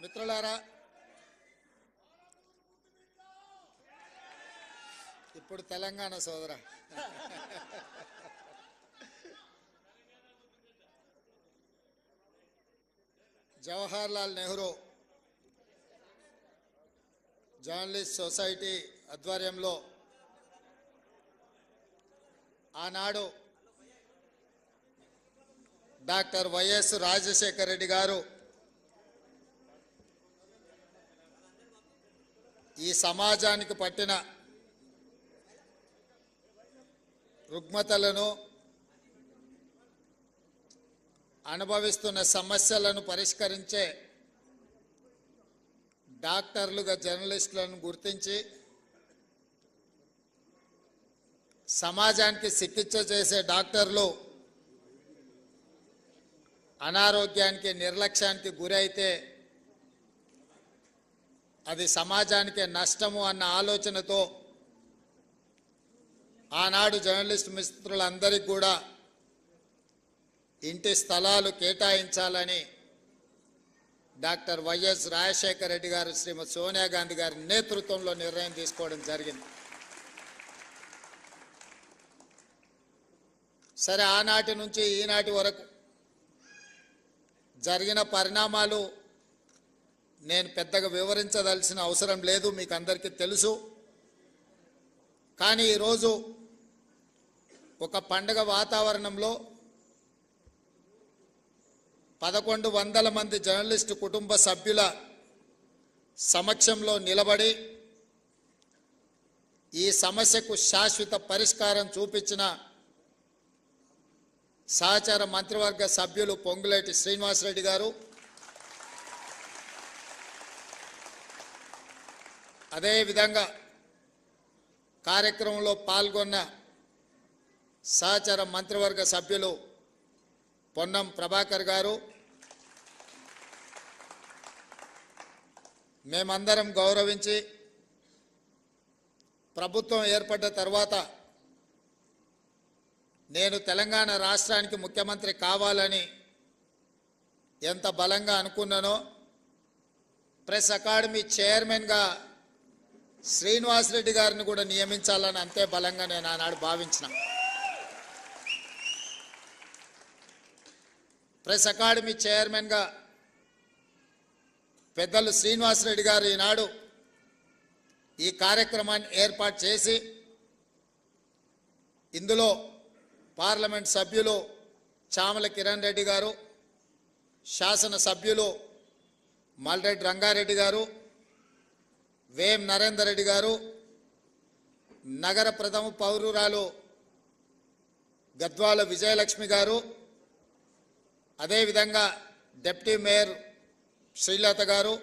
మిత్రులారా, ఇప్పుడు తెలంగాణ సోదర జవహర్ లాల్ నెహ్రూ జర్నలిస్ట్ సొసైటీ ఆధ్వర్యంలో ఆనాడు డాక్టర్ వైఎస్ రాజశేఖర రెడ్డి గారు ఈ సమాజానికి పట్టిన రుగ్మతలను అనుభవిస్తున్న సమస్యలను పరిష్కరించే డాక్టర్లుగా జర్నలిస్టులను గుర్తించి సమాజానికి చికిత్స చేసే డాక్టర్లు అనారోగ్యానికి నిర్లక్ష్యానికి గురైతే అది సమాజానికి నష్టము అన్న ఆలోచనతో ఆనాడు జర్నలిస్ట్ మిత్రులందరికీ కూడా ఇంటి స్థలాలు కేటాయించాలని డాక్టర్ వైఎస్ రాజశేఖర రెడ్డి గారు శ్రీమతి సోనియా గాంధీ గారి నేతృత్వంలో నిర్ణయం తీసుకోవడం జరిగింది. సరే, ఆనాటి నుంచి ఈనాటి వరకు జరిగిన పరిణామాలు నేను పెద్దగా వివరించదలసిన అవసరం లేదు, మీకు అందరికీ తెలుసు. కానీ ఈరోజు ఒక పండగ వాతావరణంలో 1100 మంది జర్నలిస్టు కుటుంబ సభ్యుల సమక్షంలో నిలబడి ఈ సమస్యకు శాశ్వత పరిష్కారం చూపించిన సహచార మంత్రివర్గ సభ్యులు పొంగులేటి శ్రీనివాసరెడ్డి గారు, అదేవిధంగా కార్యక్రమంలో పాల్గొన్న సహచార మంత్రివర్గ సభ్యులు పొన్నం ప్రభాకర్ గారు, మేమందరం గౌరవించి ప్రభుత్వం ఏర్పడ్డ తర్వాత నేను తెలంగాణ రాష్ట్రానికి ముఖ్యమంత్రి కావాలని ఎంత బలంగా అనుకున్నానో, ప్రెస్ అకాడమీ చైర్మన్గా శ్రీనివాసరెడ్డి గారిని కూడా నియమించాలని అంతే బలంగా నేను ఆనాడు భావించిన. ప్రెస్ అకాడమీ చైర్మన్గా పెద్దలు శ్రీనివాసరెడ్డి గారు ఈనాడు ఈ కార్యక్రమాన్ని ఏర్పాటు చేసి ఇందులో పార్లమెంట్ సభ్యులు చామల కిరణ్ రెడ్డి గారు, శాసన సభ్యులు మల్రెడ్డి రంగారెడ్డి గారు, వేం నరేందర్ రెడ్డి గారు, నగర ప్రథమ పౌరురాలు గద్వాల విజయలక్ష్మి గారు, అదేవిధంగా డిప్యూటీ మేయర్ శ్రీలత గారు,